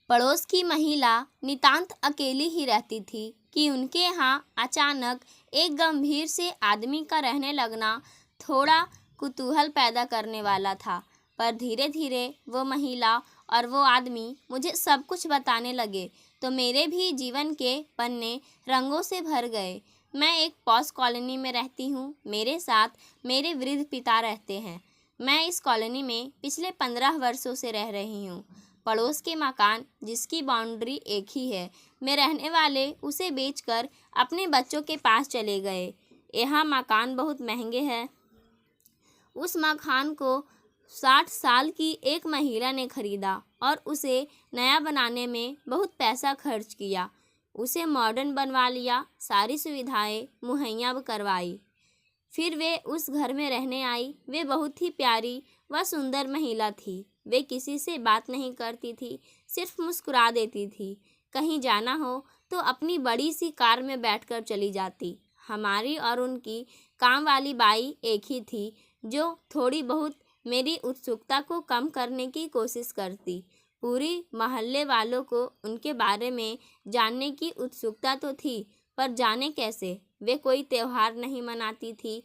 पड़ोस की महिला नितांत अकेली ही रहती थी कि उनके यहाँ अचानक एक गंभीर से आदमी का रहने लगना थोड़ा कुतूहल पैदा करने वाला था। पर धीरे धीरे वो महिला और वो आदमी मुझे सब कुछ बताने लगे तो मेरे भी जीवन के पन्ने रंगों से भर गए। मैं एक पॉश कॉलोनी में रहती हूँ। मेरे साथ मेरे वृद्ध पिता रहते हैं। मैं इस कॉलोनी में पिछले 15 वर्षों से रह रही हूँ। पड़ोस के मकान जिसकी बाउंड्री एक ही है, में रहने वाले उसे बेचकर अपने बच्चों के पास चले गए। यहाँ मकान बहुत महंगे हैं। उस मकान को 60 साल की एक महिला ने खरीदा और उसे नया बनाने में बहुत पैसा खर्च किया। उसे मॉडर्न बनवा लिया, सारी सुविधाएं मुहैया करवाई। फिर वे उस घर में रहने आई। वे बहुत ही प्यारी व सुंदर महिला थी। वे किसी से बात नहीं करती थी, सिर्फ मुस्कुरा देती थी। कहीं जाना हो तो अपनी बड़ी सी कार में बैठकर चली जाती। हमारी और उनकी काम वाली बाई एक ही थी, जो थोड़ी बहुत मेरी उत्सुकता को कम करने की कोशिश करती। पूरी मोहल्ले वालों को उनके बारे में जानने की उत्सुकता तो थी, पर जाने कैसे। वे कोई त्यौहार नहीं मनाती थी,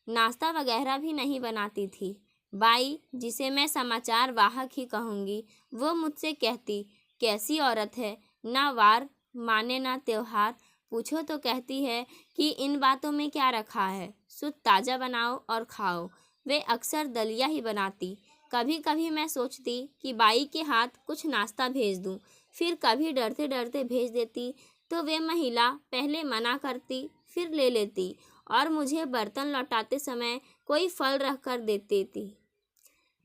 नाश्ता वगैरह भी नहीं बनाती थी। बाई, जिसे मैं समाचार वाहक ही कहूँगी, वो मुझसे कहती, कैसी औरत है, ना वार माने ना त्योहार। पूछो तो कहती है कि इन बातों में क्या रखा है, शुद्ध ताज़ा बनाओ और खाओ। वे अक्सर दलिया ही बनाती। कभी कभी मैं सोचती कि बाई के हाथ कुछ नाश्ता भेज दूं, फिर कभी डरते डरते भेज देती तो वे महिला पहले मना करती, फिर ले लेती और मुझे बर्तन लौटाते समय कोई फल रख कर देती थी।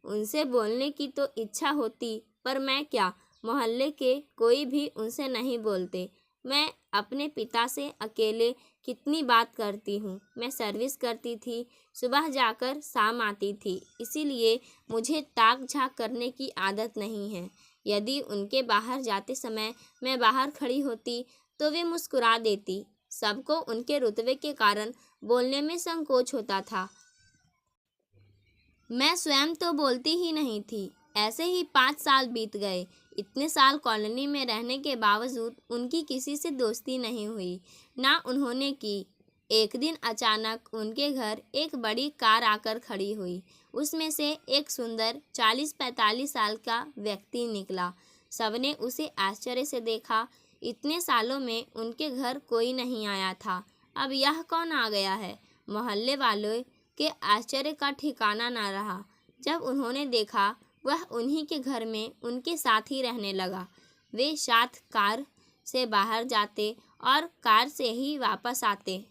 उनसे बोलने की तो इच्छा होती, पर मैं क्या, मोहल्ले के कोई भी उनसे नहीं बोलते। मैं अपने पिता से अकेले कितनी बात करती हूँ। मैं सर्विस करती थी, सुबह जाकर शाम आती थी, इसीलिए मुझे ताक झाँक करने की आदत नहीं है। यदि उनके बाहर जाते समय मैं बाहर खड़ी होती तो वे मुस्कुरा देती। सबको उनके रुतबे के कारण बोलने में संकोच होता था। मैं स्वयं तो बोलती ही नहीं थी। ऐसे ही 5 साल बीत गए। इतने साल कॉलोनी में रहने के बावजूद उनकी किसी से दोस्ती नहीं हुई, ना उन्होंने की। एक दिन अचानक उनके घर एक बड़ी कार आकर खड़ी हुई। उसमें से एक सुंदर 40-45 साल का व्यक्ति निकला। सबने उसे आश्चर्य से देखा। इतने सालों में उनके घर कोई नहीं आया था, अब यह कौन आ गया है। मोहल्ले वालों के आश्चर्य का ठिकाना न रहा। जब उन्होंने देखा वह उन्हीं के घर में उनके साथ ही रहने लगा। वे साथ कार से बाहर जाते और कार से ही वापस आते।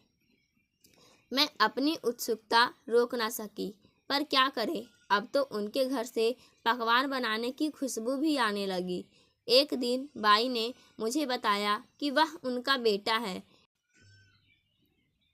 मैं अपनी उत्सुकता रोक ना सकी, पर क्या करें, अब तो उनके घर से पकवान बनाने की खुशबू भी आने लगी। एक दिन बाई ने मुझे बताया कि वह उनका बेटा है।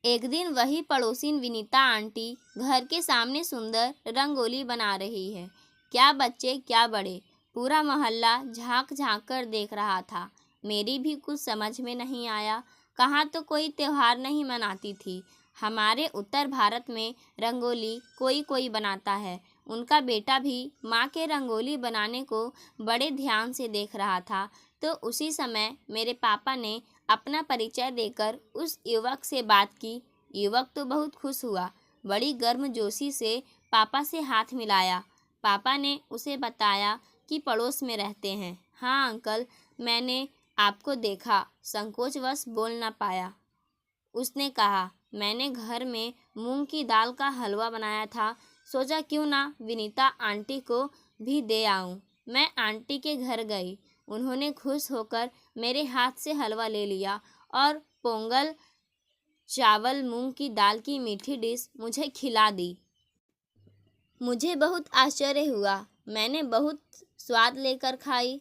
एक दिन वही पड़ोसिन विनीता आंटी घर के सामने सुंदर रंगोली बना रही है। क्या बच्चे क्या बड़े, पूरा मोहल्ला झांक झांक कर देख रहा था। मेरी भी कुछ समझ में नहीं आया। कहाँ तो कोई त्यौहार नहीं मनाती थी। हमारे उत्तर भारत में रंगोली कोई कोई बनाता है। उनका बेटा भी माँ के रंगोली बनाने को बड़े ध्यान से देख रहा था, तो उसी समय मेरे पापा ने अपना परिचय देकर उस युवक से बात की। युवक तो बहुत खुश हुआ, बड़ी गर्मजोशी से पापा से हाथ मिलाया। पापा ने उसे बताया कि पड़ोस में रहते हैं। हाँ अंकल, मैंने आपको देखा, संकोचवश बोल न पाया। उसने कहा, मैंने घर में मूंग की दाल का हलवा बनाया था, सोचा क्यों ना विनीता आंटी को भी दे आऊं। मैं आंटी के घर गई। उन्होंने खुश होकर मेरे हाथ से हलवा ले लिया और पोंगल चावल मूंग की दाल की मीठी डिश मुझे खिला दी। मुझे बहुत आश्चर्य हुआ। मैंने बहुत स्वाद लेकर खाई।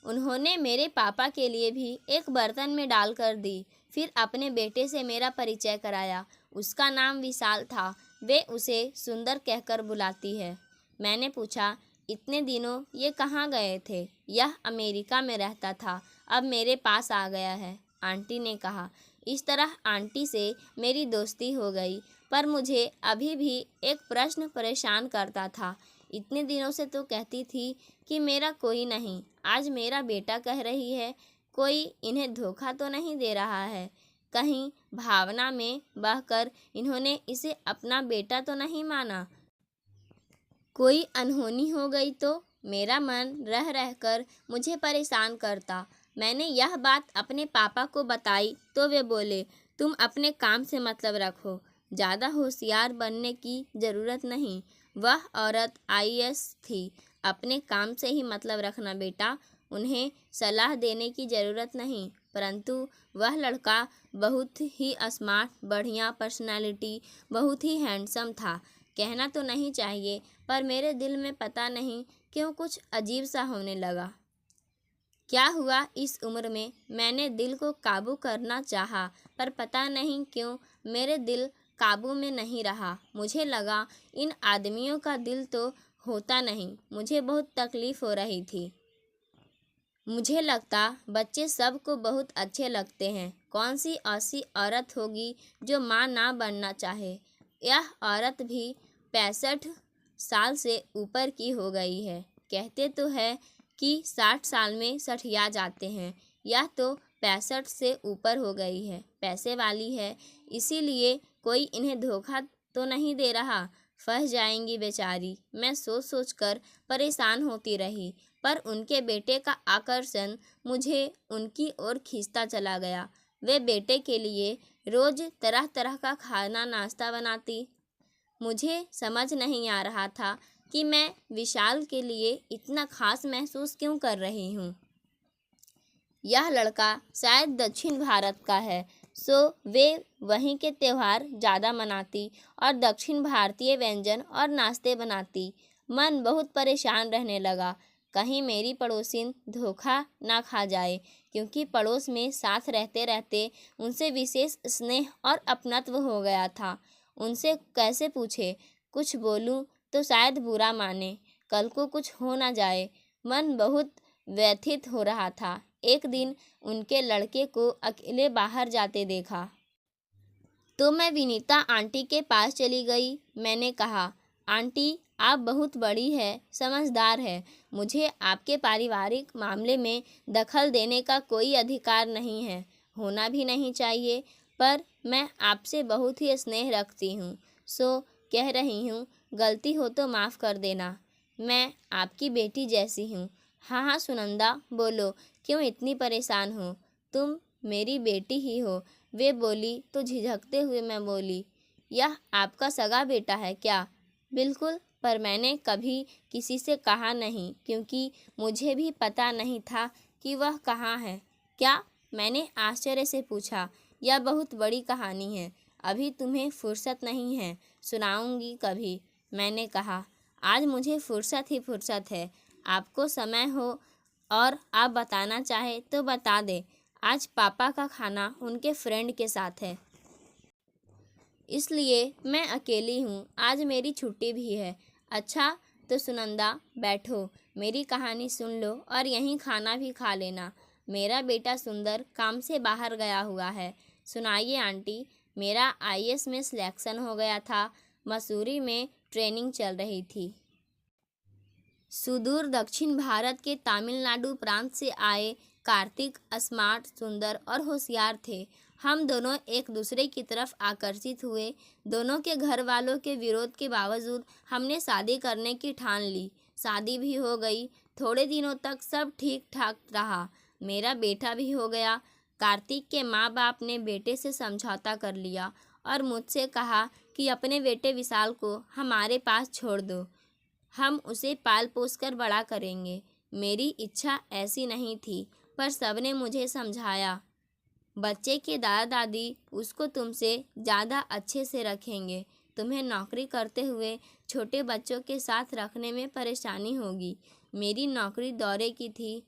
उन्होंने मेरे पापा के लिए भी एक बर्तन में डालकर दी। फिर अपने बेटे से मेरा परिचय कराया। उसका नाम विशाल था। वे उसे सुंदर कहकर बुलाती है। मैंने पूछा, इतने दिनों ये कहाँ गए थे। यह अमेरिका में रहता था, अब मेरे पास आ गया है, आंटी ने कहा। इस तरह आंटी से मेरी दोस्ती हो गई। पर मुझे अभी भी एक प्रश्न परेशान करता था। इतने दिनों से तो कहती थी कि मेरा कोई नहीं, आज मेरा बेटा कह रही है। कोई इन्हें धोखा तो नहीं दे रहा है? कहीं भावना में बहकर इन्होंने इसे अपना बेटा तो नहीं माना? कोई अनहोनी हो गई तो? मेरा मन रह रहकर मुझे परेशान करता। मैंने यह बात अपने पापा को बताई तो वे बोले, तुम अपने काम से मतलब रखो, ज़्यादा होशियार बनने की ज़रूरत नहीं। वह औरत आईएएस थी, अपने काम से ही मतलब रखना बेटा, उन्हें सलाह देने की ज़रूरत नहीं। परंतु वह लड़का बहुत ही स्मार्ट, बढ़िया पर्सनालिटी, बहुत ही हैंडसम था। कहना तो नहीं चाहिए, पर मेरे दिल में पता नहीं क्यों कुछ अजीब सा होने लगा। क्या हुआ इस उम्र में? मैंने दिल को काबू करना चाहा, पर पता नहीं क्यों मेरे दिल काबू में नहीं रहा। मुझे लगा इन आदमियों का दिल तो होता नहीं। मुझे बहुत तकलीफ़ हो रही थी। मुझे लगता बच्चे सबको बहुत अच्छे लगते हैं। कौन सी ऐसी औरत होगी जो माँ ना बनना चाहे? यह औरत भी 65 साल से ऊपर की हो गई है। कहते तो है कि 60 साल में सठिया जाते हैं। यह तो 65 से ऊपर हो गई है, पैसे वाली है, इसीलिए कोई इन्हें धोखा तो नहीं दे रहा। फंस जाएंगी बेचारी। मैं सोच सोच कर परेशान होती रही, पर उनके बेटे का आकर्षण मुझे उनकी ओर खींचता चला गया। वे बेटे के लिए रोज़ तरह तरह का खाना नाश्ता बनाती। मुझे समझ नहीं आ रहा था कि मैं विशाल के लिए इतना खास महसूस क्यों कर रही हूँ। यह लड़का शायद दक्षिण भारत का है, सो वे वहीं के त्यौहार ज़्यादा मनाती और दक्षिण भारतीय व्यंजन और नाश्ते बनाती। मन बहुत परेशान रहने लगा, कहीं मेरी पड़ोसिन धोखा ना खा जाए, क्योंकि पड़ोस में साथ रहते रहते उनसे विशेष स्नेह और अपनत्व हो गया था। उनसे कैसे पूछे? कुछ बोलूं तो शायद बुरा माने, कल को कुछ हो ना जाए। मन बहुत व्यथित हो रहा था। एक दिन उनके लड़के को अकेले बाहर जाते देखा तो मैं विनीता आंटी के पास चली गई। मैंने कहा, आंटी आप बहुत बड़ी है, समझदार है, मुझे आपके पारिवारिक मामले में दखल देने का कोई अधिकार नहीं है, होना भी नहीं चाहिए, पर मैं आपसे बहुत ही स्नेह रखती हूँ, सो कह रही हूँ, गलती हो तो माफ़ कर देना। मैं आपकी बेटी जैसी हूँ। हाँ हाँ सुनंदा, बोलो, क्यों इतनी परेशान हो? तुम मेरी बेटी ही हो, वे बोली तो झिझकते हुए मैं बोली, यह आपका सगा बेटा है क्या? बिल्कुल, पर मैंने कभी किसी से कहा नहीं, क्योंकि मुझे भी पता नहीं था कि वह कहाँ है। क्या? मैंने आश्चर्य से पूछा। यह बहुत बड़ी कहानी है, अभी तुम्हें फुर्सत नहीं है, सुनाऊंगी कभी। मैंने कहा, आज मुझे फुर्सत ही फुर्सत है, आपको समय हो और आप बताना चाहे तो बता दे। आज पापा का खाना उनके फ्रेंड के साथ है, इसलिए मैं अकेली हूँ। आज मेरी छुट्टी भी है। अच्छा तो सुनंदा बैठो, मेरी कहानी सुन लो और यहीं खाना भी खा लेना। मेरा बेटा सुंदर काम से बाहर गया हुआ है। सुनाइए आंटी। मेरा आईएएस में सिलेक्शन हो गया था। मसूरी में ट्रेनिंग चल रही थी। सुदूर दक्षिण भारत के तमिलनाडु प्रांत से आए कार्तिक स्मार्ट, सुंदर और होशियार थे। हम दोनों एक दूसरे की तरफ आकर्षित हुए। दोनों के घर वालों के विरोध के बावजूद हमने शादी करने की ठान ली। शादी भी हो गई। थोड़े दिनों तक सब ठीक ठाक रहा। मेरा बेटा भी हो गया। कार्तिक के माँ बाप ने बेटे से समझौता कर लिया और मुझसे कहा कि अपने बेटे विशाल को हमारे पास छोड़ दो, हम उसे पाल पोस कर बड़ा करेंगे। मेरी इच्छा ऐसी नहीं थी, पर सबने मुझे समझाया, बच्चे के दादा दादी उसको तुमसे ज़्यादा अच्छे से रखेंगे। तुम्हें नौकरी करते हुए छोटे बच्चों के साथ रखने में परेशानी होगी। मेरी नौकरी दौरे की थी,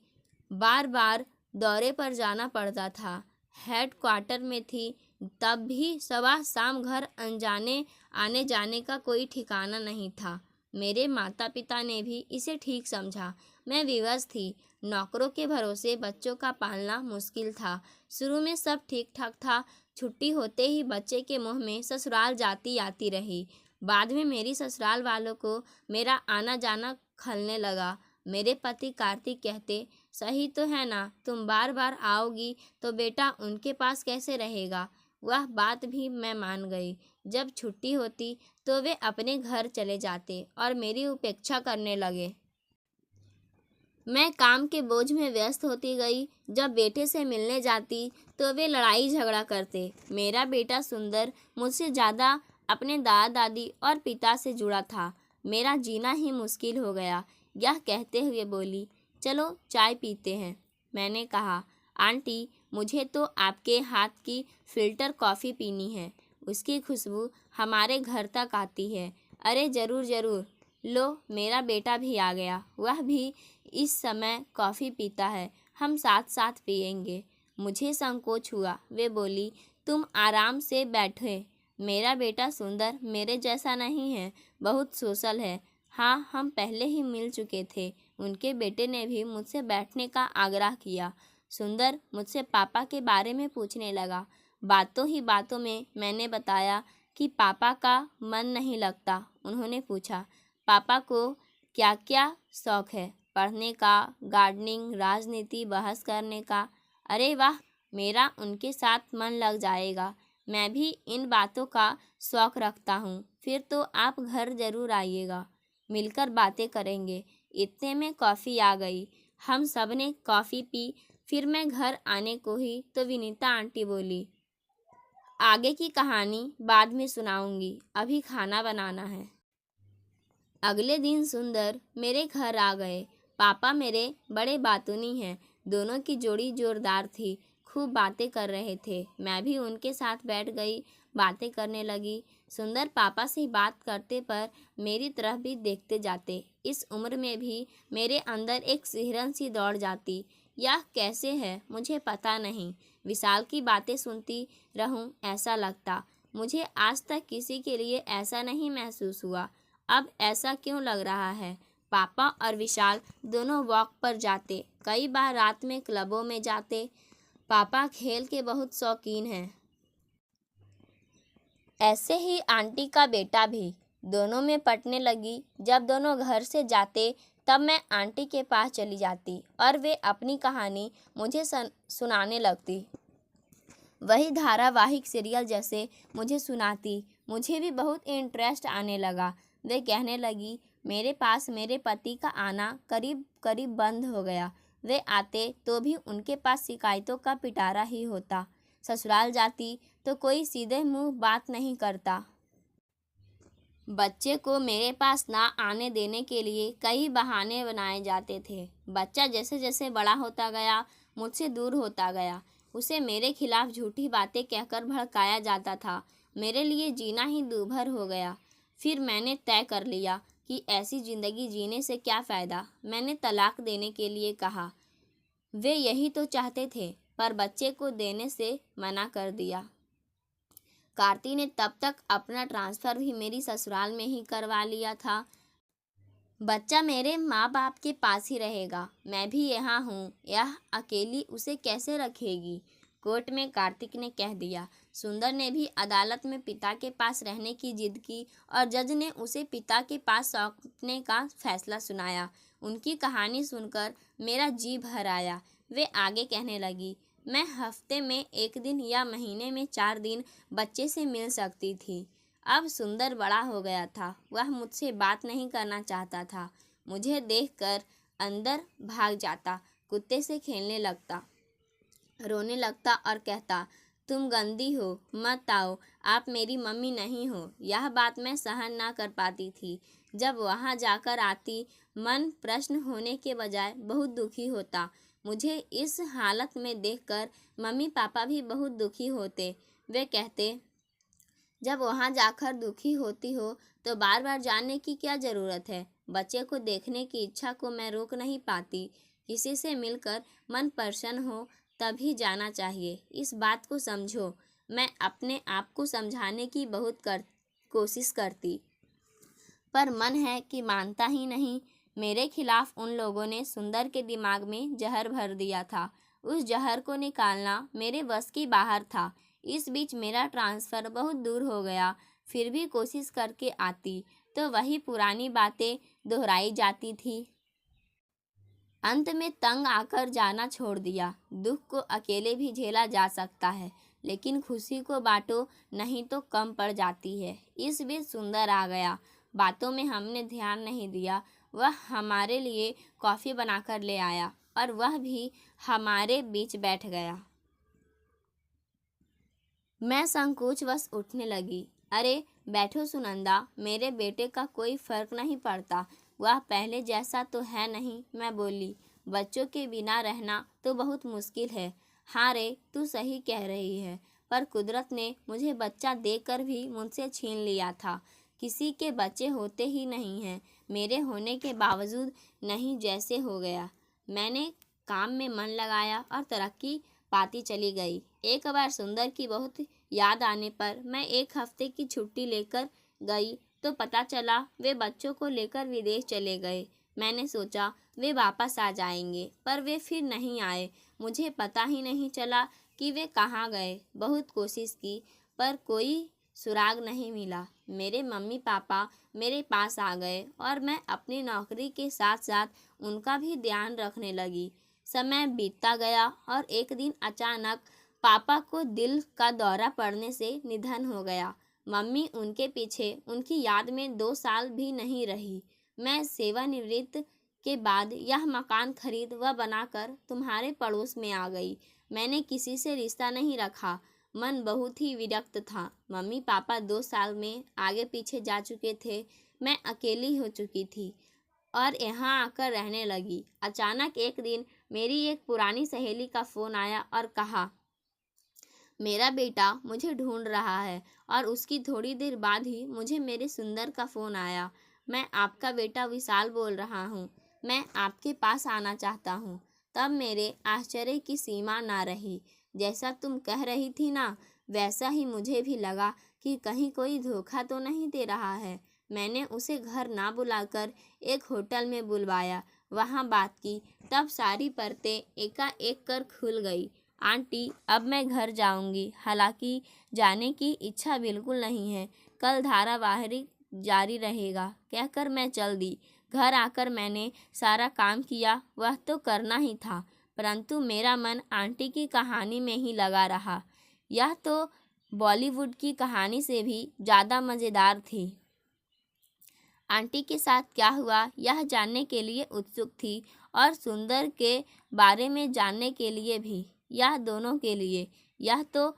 बार बार दौरे पर जाना पड़ता था। हेड क्वार्टर में थी, तब भी सुबह शाम घर अनजाने आने जाने का कोई ठिकाना नहीं था। मेरे माता पिता ने भी इसे ठीक समझा। मैं विवश थी। नौकरों के भरोसे बच्चों का पालना मुश्किल था। शुरू में सब ठीक ठाक था। छुट्टी होते ही बच्चे के मुंह में ससुराल जाती आती रही। बाद में मेरी ससुराल वालों को मेरा आना जाना खलने लगा। मेरे पति कार्तिक कहते, सही तो है ना, तुम बार बार आओगी तो बेटा उनके पास कैसे रहेगा। वह बात भी मैं मान गई। जब छुट्टी होती तो वे अपने घर चले जाते और मेरी उपेक्षा करने लगे। मैं काम के बोझ में व्यस्त होती गई। जब बेटे से मिलने जाती तो वे लड़ाई झगड़ा करते। मेरा बेटा सुंदर मुझसे ज़्यादा अपने दादा दादी और पिता से जुड़ा था। मेरा जीना ही मुश्किल हो गया। यह कहते हुए बोली, चलो चाय पीते हैं। मैंने कहा, आंटी मुझे तो आपके हाथ की फ़िल्टर कॉफ़ी पीनी है, उसकी खुशबू हमारे घर तक आती है। अरे ज़रूर ज़रूर, लो मेरा बेटा भी आ गया, वह भी इस समय कॉफ़ी पीता है, हम साथ साथ पियेंगे। मुझे संकोच हुआ। वे बोली, तुम आराम से बैठे, मेरा बेटा सुंदर मेरे जैसा नहीं है, बहुत सोशल है। हाँ, हम पहले ही मिल चुके थे। उनके बेटे ने भी मुझसे बैठने का आग्रह किया। सुंदर मुझसे पापा के बारे में पूछने लगा। बातों ही बातों में मैंने बताया कि पापा का मन नहीं लगता। उन्होंने पूछा, पापा को क्या क्या शौक है? पढ़ने का, गार्डनिंग, राजनीति बहस करने का। अरे वाह, मेरा उनके साथ मन लग जाएगा। मैं भी इन बातों का शौक रखता हूँ। फिर तो आप घर ज़रूर आइएगा, मिलकर बातें करेंगे। इतने में कॉफ़ी आ गई। हम सब ने कॉफ़ी पी। फिर मैं घर आने को ही तो विनीता आंटी बोली, आगे की कहानी बाद में सुनाऊंगी, अभी खाना बनाना है। अगले दिन सुंदर मेरे घर आ गए। पापा मेरे बड़े बातूनी हैं। दोनों की जोड़ी जोरदार थी। खूब बातें कर रहे थे। मैं भी उनके साथ बैठ गई, बातें करने लगी। सुंदर पापा से बात करते पर मेरी तरफ भी देखते जाते। इस उम्र में भी मेरे अंदर एक सिहरन सी दौड़ जाती। यह कैसे है मुझे पता नहीं। विशाल की बातें सुनती रहूं ऐसा लगता। मुझे आज तक किसी के लिए ऐसा नहीं महसूस हुआ। अब ऐसा क्यों लग रहा है? पापा और विशाल दोनों वॉक पर जाते, कई बार रात में क्लबों में जाते। पापा खेल के बहुत शौकीन हैं। ऐसे ही आंटी का बेटा भी। दोनों में पटने लगी। जब दोनों घर से जाते तब मैं आंटी के पास चली जाती और वे अपनी कहानी मुझे सुनाने लगती। वही धारावाहिक सीरियल जैसे मुझे सुनाती। मुझे भी बहुत इंटरेस्ट आने लगा। वे कहने लगी, मेरे पास मेरे पति का आना करीब करीब बंद हो गया। वे आते तो भी उनके पास शिकायतों का पिटारा ही होता। ससुराल जाती तो कोई सीधे मुंह बात नहीं करता। बच्चे को मेरे पास ना आने देने के लिए कई बहाने बनाए जाते थे। बच्चा जैसे जैसे बड़ा होता गया, मुझसे दूर होता गया। उसे मेरे खिलाफ झूठी बातें कहकर भड़काया जाता था। मेरे लिए जीना ही दूभर हो गया। फिर मैंने तय कर लिया कि ऐसी ज़िंदगी जीने से क्या फ़ायदा। मैंने तलाक देने के लिए कहा। वे यही तो चाहते थे, पर बच्चे को देने से मना कर दिया। कार्ति ने तब तक अपना ट्रांसफ़र भी मेरी ससुराल में ही करवा लिया था। बच्चा मेरे माँ बाप के पास ही रहेगा। मैं भी यहाँ हूँ, यह अकेली उसे कैसे रखेगी? कोर्ट में कार्तिक ने कह दिया। सुंदर ने भी अदालत में पिता के पास रहने की जिद की और जज ने उसे पिता के पास सौंपने का फैसला सुनाया। उनकी कहानी सुनकर मेरा जी भर आया। वे आगे कहने लगी, मैं हफ्ते में 1 दिन या महीने में 4 दिन बच्चे से मिल सकती थी। अब सुंदर बड़ा हो गया था। वह मुझसे बात नहीं करना चाहता था। मुझे देखकर अंदर भाग जाता, कुत्ते से खेलने लगता, रोने लगता और कहता, तुम गंदी हो, मत आओ, आप मेरी मम्मी नहीं हो। यह बात मैं सहन ना कर पाती थी। जब वहाँ जाकर आती, मन प्रश्न होने के बजाय बहुत दुखी होता। मुझे इस हालत में देखकर मम्मी पापा भी बहुत दुखी होते। वे कहते, जब वहाँ जाकर दुखी होती हो तो बार बार जाने की क्या ज़रूरत है? बच्चे को देखने की इच्छा को मैं रोक नहीं पाती। किसी से मिलकर मन प्रसन्न हो तभी जाना चाहिए। इस बात को समझो। मैं अपने आप को समझाने की बहुत कोशिश करती, पर मन है कि मानता ही नहीं। मेरे खिलाफ उन लोगों ने सुंदर के दिमाग में जहर भर दिया था। उस जहर को निकालना मेरे बस की बाहर था। इस बीच मेरा ट्रांसफ़र बहुत दूर हो गया। फिर भी कोशिश करके आती तो वही पुरानी बातें दोहराई जाती थी। अंत में तंग आकर जाना छोड़ दिया। दुख को अकेले भी झेला जा सकता है, लेकिन खुशी को बांटो नहीं तो कम पड़ जाती है। इस बीच सुंदर आ गया। बातों में हमने ध्यान नहीं दिया। वह हमारे लिए कॉफ़ी बनाकर ले आया और वह भी हमारे बीच बैठ गया। मैं संकोचवश उठने लगी। अरे बैठो सुनंदा, मेरे बेटे का कोई फर्क नहीं पड़ता। वह पहले जैसा तो है नहीं, मैं बोली। बच्चों के बिना रहना तो बहुत मुश्किल है। हाँ रे, तू सही कह रही है, पर कुदरत ने मुझे बच्चा देकर भी मुझसे छीन लिया था। किसी के बच्चे होते ही नहीं हैं, मेरे होने के बावजूद नहीं जैसे हो गया। मैंने काम में मन लगाया और तरक्की पाती चली गई। एक बार सुंदर की बहुत याद आने पर मैं 1 हफ्ते की छुट्टी लेकर गई तो पता चला वे बच्चों को लेकर विदेश चले गए। मैंने सोचा वे वापस आ जाएंगे, पर वे फिर नहीं आए। मुझे पता ही नहीं चला कि वे कहाँ गए। बहुत कोशिश की पर कोई सुराग नहीं मिला। मेरे मम्मी पापा मेरे पास आ गए और मैं अपनी नौकरी के साथ साथ उनका भी ध्यान रखने लगी। समय बीतता गया और एक दिन अचानक पापा को दिल का दौरा पड़ने से निधन हो गया। मम्मी उनके पीछे उनकी याद में 2 साल भी नहीं रही। मैं सेवानिवृत्त के बाद यह मकान खरीद व बनाकर तुम्हारे पड़ोस में आ गई। मैंने किसी से रिश्ता नहीं रखा। मन बहुत ही विरक्त था। मम्मी पापा 2 साल में आगे पीछे जा चुके थे। मैं अकेली हो चुकी थी और यहाँ आकर रहने लगी। अचानक एक दिन मेरी एक पुरानी सहेली का फ़ोन आया और कहा, मेरा बेटा मुझे ढूंढ रहा है। और उसकी थोड़ी देर बाद ही मुझे मेरे सुंदर का फ़ोन आया। मैं आपका बेटा विशाल बोल रहा हूँ, मैं आपके पास आना चाहता हूँ। तब मेरे आश्चर्य की सीमा ना रही। जैसा तुम कह रही थी ना, वैसा ही मुझे भी लगा कि कहीं कोई धोखा तो नहीं दे रहा है। मैंने उसे घर ना बुलाकर एक होटल में बुलवाया, वहाँ बात की। तब सारी परतें एकाएक कर खुल गई। आंटी, अब मैं घर जाऊंगी। हालांकि जाने की इच्छा बिल्कुल नहीं है। कल धारावाहिक जारी रहेगा कहकर मैं चल दी। घर आकर मैंने सारा काम किया, वह तो करना ही था, परंतु मेरा मन आंटी की कहानी में ही लगा रहा। यह तो बॉलीवुड की कहानी से भी ज़्यादा मज़ेदार थी। आंटी के साथ क्या हुआ यह जानने के लिए उत्सुक थी और सुंदर के बारे में जानने के लिए भी। यह दोनों के लिए। यह तो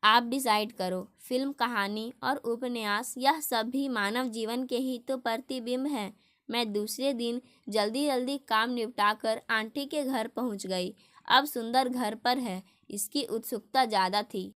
आप डिसाइड करो। फिल्म, कहानी और उपन्यास, यह सब भी मानव जीवन के ही तो प्रतिबिंब है। मैं दूसरे दिन जल्दी जल्दी काम निपटाकर आंटी के घर पहुंच गई। अब सुंदर घर पर है, इसकी उत्सुकता ज़्यादा थी।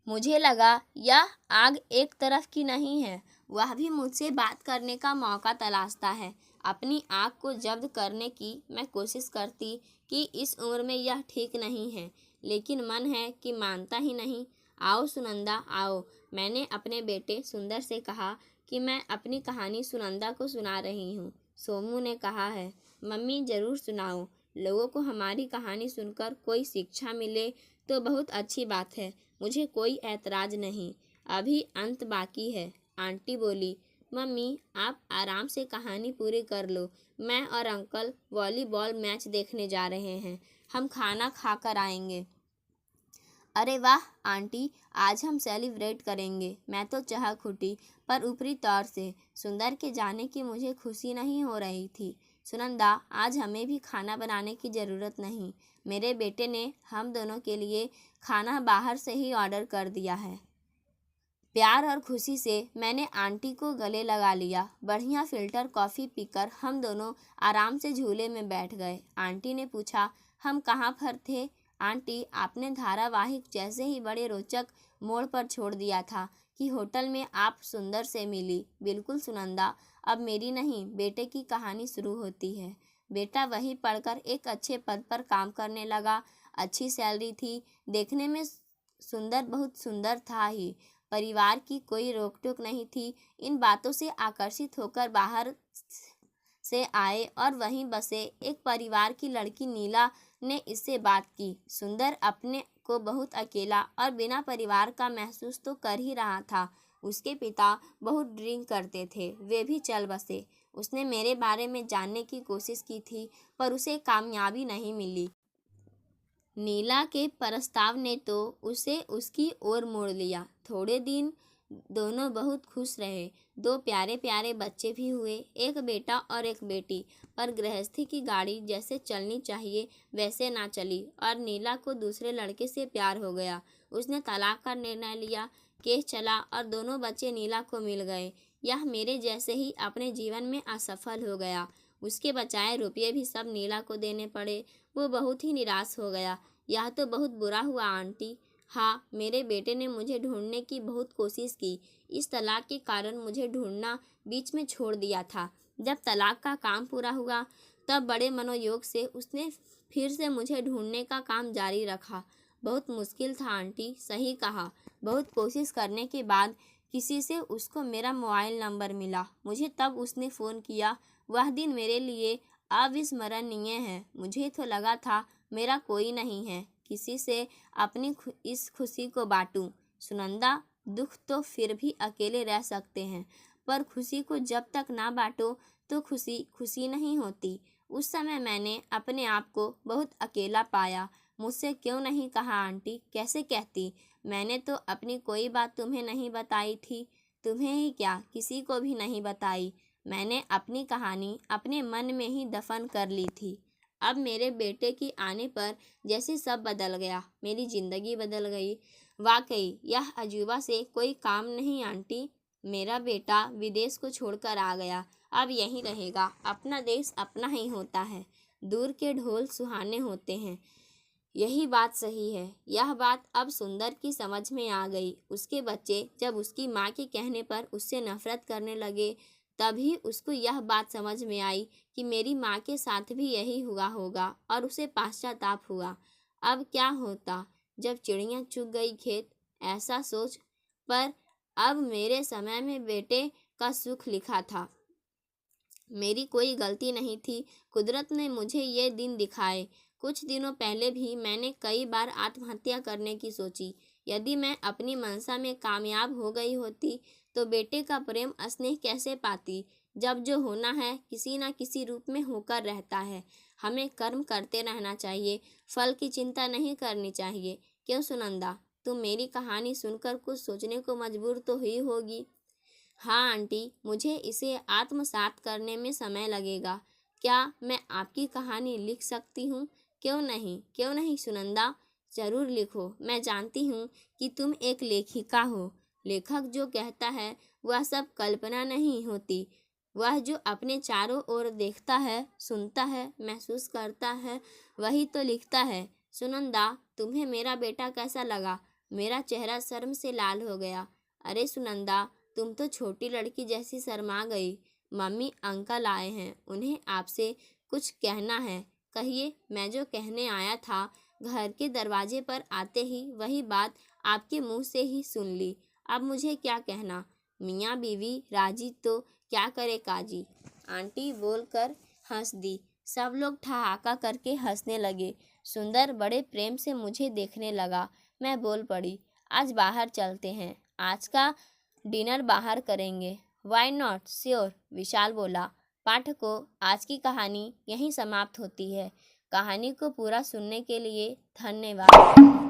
मुझे लगा यह आग एक तरफ की नहीं है, वह भी मुझसे बात करने का मौका तलाशता है। अपनी आग को जब्त करने की मैं कोशिश करती कि इस उम्र में यह ठीक नहीं है, लेकिन मन है कि मानता ही नहीं। आओ सुनंदा आओ, मैंने अपने बेटे सुंदर से कहा कि मैं अपनी कहानी सुनंदा को सुना रही हूँ। सोमू ने कहा है, मम्मी ज़रूर सुनाओ। लोगों को हमारी कहानी सुनकर कोई शिक्षा मिले तो बहुत अच्छी बात है। मुझे कोई ऐतराज़ नहीं। अभी अंत बाकी है। आंटी बोली, मम्मी आप आराम से कहानी पूरी कर लो। मैं और अंकल वॉलीबॉल मैच देखने जा रहे हैं। हम खाना खाकर आएंगे। अरे वाह आंटी, आज हम सेलिब्रेट करेंगे। मैं तो चहक उठी, पर ऊपरी तौर से। सुंदर के जाने की मुझे खुशी नहीं हो रही थी। सुनंदा, आज हमें भी खाना बनाने की ज़रूरत नहीं। मेरे बेटे ने हम दोनों के लिए खाना बाहर से ही ऑर्डर कर दिया है। प्यार और खुशी से मैंने आंटी को गले लगा लिया। बढ़िया फिल्टर कॉफ़ी पीकर हम दोनों आराम से झूले में बैठ गए। आंटी ने पूछा, हम कहाँ पर थे? आंटी, आपने धारावाहिक जैसे ही बड़े रोचक मोड़ पर छोड़ दिया था कि होटल में आप सुंदर से मिली। बिल्कुल सुनंदा, अब मेरी नहीं बेटे की कहानी शुरू होती है। बेटा वहीं पढ़कर एक अच्छे पद पर काम करने लगा। अच्छी सैलरी थी। देखने में सुंदर बहुत सुंदर था ही। परिवार की कोई रोक टोक नहीं थी। इन बातों से आकर्षित होकर बाहर से आए और वहीं बसे एक परिवार की लड़की नीला ने इससे बात की। सुंदर अपने को बहुत अकेला और बिना परिवार का महसूस तो कर ही रहा था। उसके पिता बहुत ड्रिंक करते थे, वे भी चल बसे। उसने मेरे बारे में जानने की कोशिश की थी, पर उसे कामयाबी नहीं मिली। नीला के प्रस्ताव ने तो उसे उसकी ओर मोड़ लिया। थोड़े दिन दोनों बहुत खुश रहे। 2 प्यारे प्यारे बच्चे भी हुए, एक बेटा और एक बेटी। पर गृहस्थी की गाड़ी जैसे चलनी चाहिए वैसे ना चली और नीला को दूसरे लड़के से प्यार हो गया। उसने तलाक का निर्णय लिया। केस चला और दोनों बच्चे नीला को मिल गए। यह मेरे जैसे ही अपने जीवन में असफल हो गया। उसके बचाए रुपये भी सब नीला को देने पड़े। वो बहुत ही निराश हो गया। यह तो बहुत बुरा हुआ आंटी। हाँ, मेरे बेटे ने मुझे ढूंढने की बहुत कोशिश की। इस तलाक के कारण मुझे ढूंढना बीच में छोड़ दिया था। जब तलाक का काम पूरा हुआ तब बड़े मनोयोग से उसने फिर से मुझे ढूंढने का काम जारी रखा। बहुत मुश्किल था आंटी, सही कहा। बहुत कोशिश करने के बाद किसी से उसको मेरा मोबाइल नंबर मिला। मुझे तब उसने फ़ोन किया। वह दिन मेरे लिए अविस्मरणीय है। मुझे तो लगा था मेरा कोई नहीं है, किसी से अपनी इस खुशी को बांटूं। सुनंदा, दुख तो फिर भी अकेले रह सकते हैं, पर खुशी को जब तक ना बांटो तो खुशी खुशी नहीं होती। उस समय मैंने अपने आप को बहुत अकेला पाया। मुझसे क्यों नहीं कहा आंटी? कैसे कहती? मैंने तो अपनी कोई बात तुम्हें नहीं बताई थी। तुम्हें ही क्या, किसी को भी नहीं बताई। मैंने अपनी कहानी अपने मन में ही दफन कर ली थी। अब मेरे बेटे की आने पर जैसे सब बदल गया, मेरी जिंदगी बदल गई। वाकई यह अजूबा से कोई काम नहीं आंटी। मेरा बेटा विदेश को छोड़कर आ गया, अब यहीं रहेगा। अपना देश अपना ही होता है, दूर के ढोल सुहाने होते हैं। यही बात सही है। यह बात अब सुंदर की समझ में आ गई। उसके बच्चे जब उसकी माँ के कहने पर उससे नफरत करने लगे, तभी उसको यह बात समझ में आई कि मेरी माँ के साथ भी यही हुआ होगा और उसे पश्चाताप हुआ। अब क्या होता जब चिड़िया चुग गई खेत, ऐसा सोच। पर अब मेरे समय में बेटे का सुख लिखा था। मेरी कोई गलती नहीं थी। कुदरत ने मुझे ये दिन दिखाए। कुछ दिनों पहले भी मैंने कई बार आत्महत्या करने की सोची। यदि मैं अपनी मंशा में कामयाब हो गई होती तो बेटे का प्रेम स्नेह कैसे पाती। जब जो होना है किसी न किसी रूप में होकर रहता है। हमें कर्म करते रहना चाहिए, फल की चिंता नहीं करनी चाहिए। क्यों सुनंदा, तुम मेरी कहानी सुनकर कुछ सोचने को मजबूर तो हुई होगी। हाँ आंटी, मुझे इसे आत्मसात करने में समय लगेगा। क्या मैं आपकी कहानी लिख सकती हूँ? क्यों नहीं सुनंदा, जरूर लिखो। मैं जानती हूँ कि तुम एक लेखिका हो। लेखक जो कहता है वह सब कल्पना नहीं होती। वह जो अपने चारों ओर देखता है, सुनता है, महसूस करता है, वही तो लिखता है। सुनंदा, तुम्हें मेरा बेटा कैसा लगा? मेरा चेहरा शर्म से लाल हो गया। अरे सुनंदा, तुम तो छोटी लड़की जैसी शर्मा गई। मम्मी अंकल आए हैं, उन्हें आपसे कुछ कहना है। कहिए। मैं जो कहने आया था घर के दरवाजे पर आते ही वही बात आपके मुंह से ही सुन ली। अब मुझे क्या कहना? मियाँ बीवी राजी तो क्या करे काजी। आंटी बोलकर हंस दी। सब लोग ठहाका करके हंसने लगे। सुंदर बड़े प्रेम से मुझे देखने लगा। मैं बोल पड़ी, आज बाहर चलते हैं। आज का डिनर बाहर करेंगे। वाई नॉट, श्योर, विशाल बोला। पाठकों, आज की कहानी यहीं समाप्त होती है। कहानी को पूरा सुनने के लिए धन्यवाद।